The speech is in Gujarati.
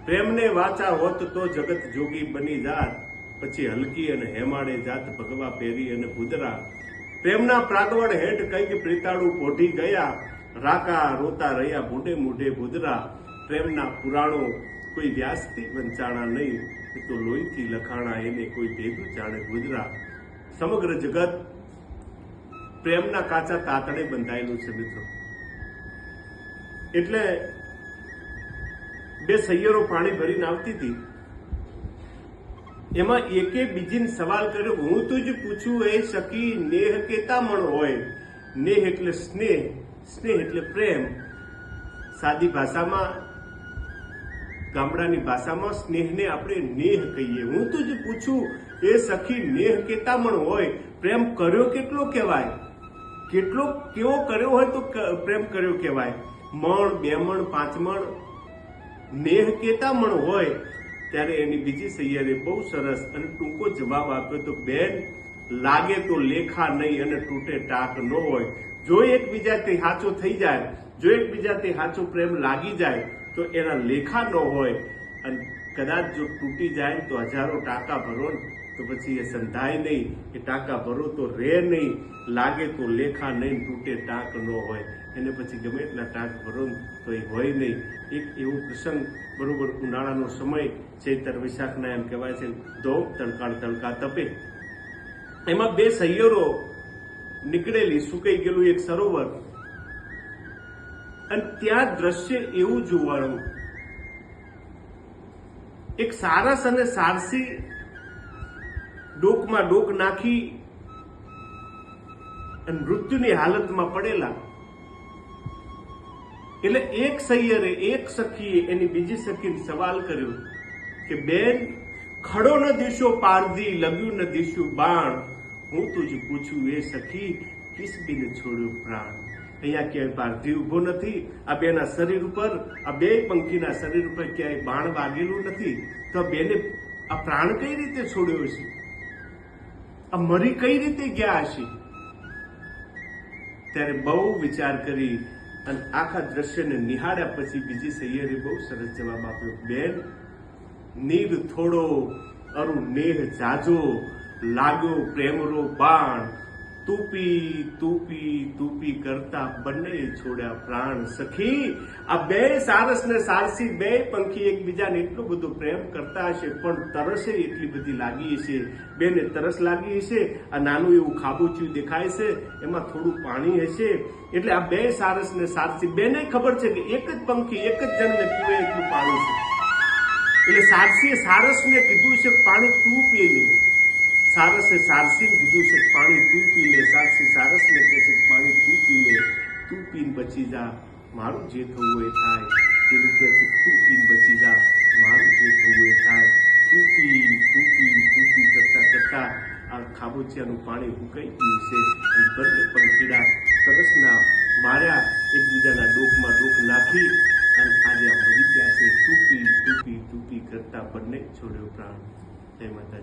પ્રેમને વાચા હોત તો જગત જોગી બની જાત, પછી હલકી અને હેમાડે જાત ભગવા પેરી અને ભૂદરા. પ્રેમના પ્રાગવડ હેઠ કઈક પ્રીતાળું પોઢી ગયા, રાકા રોતા રહ્યા મૂઢે મૂઢે ભૂદરા. પ્રેમના પુરાણો કોઈ વ્યાસથી વંચાણા નહીં, એ તો લોહીથી લખાણા, એને કોઈ ભેગું જાણે ભૂદરા. સમગ્ર જગત પ્રેમના કાચા તાતડે બંધાયેલું છે મિત્રો. એટલે બે સૈયરો પાણી ભરીને આવતી હતી, એમાં એકે બીજીને સવાલ કર્યો, હું તુજ પૂછું એ સખી નેહ કેતા મણ હોય. નેહ એટલે સ્નેહ, સ્નેહ એટલે પ્રેમ. સાદી ભાષામાં, ગામડાની ભાષામાં સ્નેહને આપણે નેહ કહીએ. હું તુજ પૂછું એ સખી નેહ કેતા મણ હોય. પ્રેમ કર્યો કેટલો કહેવાય? કેટલો કેવો કર્યો હોય તો પ્રેમ કર્યો કહેવાય? મણ, 2 મણ, 5 મણ. નેહ કેતા મણ હોય. ત્યારે એની બીજી સૈયરે બહુ સરસ અને ટૂંકો જવાબ આપ્યો તો, બેન લાગે તો લેખા નહીં અને તૂટે ટાક ન હોય. જો એકબીજાથી સાચો થઈ જાય, જો એકબીજાથી સાચો પ્રેમ લાગી જાય તો એના લેખા ન હોય. અને કદાચ જો તૂટી જાય તો હજારો ટાંકા ભરો તો પછી એ સંધાય નહીં, એ ટાંકા ભરો તો રહે નહીં. લાગે તો લેખા નહીં, તૂટે ટાંક ન હોય. એને પછી ગમે એટલા ટાંક ભરો તો એ હોય નહીં. એક એવો પ્રસંગ, બરોબર ઉનાળાનો સમય, ચૈતર વૈશાખના એમ કહેવાય છે, ધોમ તડકાળ તડકા તપે. એમાં બે સૈયરો નીકળેલી, સુકાઈ ગયેલું એક સરોવર, અને ત્યાં દ્રશ્ય એવું જોવાનું, એક સારસ અને સારસી ડોકમાં ડોક નાખી અને મૃત્યુની હાલતમાં પડેલા. એટલે એક સૈયરે, એક સખીએ એની બીજી સખીને સવાલ કર્યો કે બેન ખડો ન દિશો પારધી, લગ્યું ન દિશું બાણ. હું તુજ પૂછું એ સખી કિસ બિન છોડ્યું પ્રાણ. અહીંયા ક્યાંય પારધી ઉભો નથી, આ બેના શરીર ઉપર, આ બે પંખીના શરીર ઉપર ક્યાંય બાણ વાગેલું નથી, તો બેને આ પ્રાણ કઈ રીતે છોડ્યો છે? આ મરી કઈ રીતે ગયા હશે? ત્યારે બહુ વિચાર કરી અને આખા દ્રશ્યને નિહાળ્યા પછી બીજી સૈયરે બહુ સરસ જવાબ આપ્યો, બેન નીર થોડો અરુ નેહ જાજો, લાગ્યો પ્રેમરો બાણ. તૂપી તૂપી તૂપી કરતા બંને છોડ્યા પ્રાણ. સખી આ બે સારસ ને સારસી, બે પંખી એકબીજાને એટલો બધો પ્રેમ કરતા હશે, પણ તરસે એટલી બધી લાગી હશે. બેને તરસ લાગી હશે. આ નાનું એવું ખાબોચિયું દેખાય છે, એમાં થોડું પાણી હશે. એટલે આ બે સારસ ને સારસી બેને ખબર છે કે એક જ પંખી, એક જ જણને પીવે એટલું પાણી છે. એટલે સારસીએ સારસને કીધું છે પાણી તું પી લે. સારસે સારસીને કીધું છે પાણી તું પી લે. સારસી સારસને કહે છે પાણી તું પી લે. તું પીને બચી જા, મારું જે થવું એ થાય. પેલું કહે છે તું પીને બચી જા, મારું જે થવું એ થાય. તું પી કરતા કરતા આ ખાબોચિયાનું પાણી ઉકાઈ ગયું છે. અને બંને પંખીડા તરસના માર્યા, એકબીજાના ડોકમાં ડોક નાખી અને આજે આ મરી ગયા છે. તું પી કરતા બંને છોડ્યો પ્રાણ. જય માતાજી.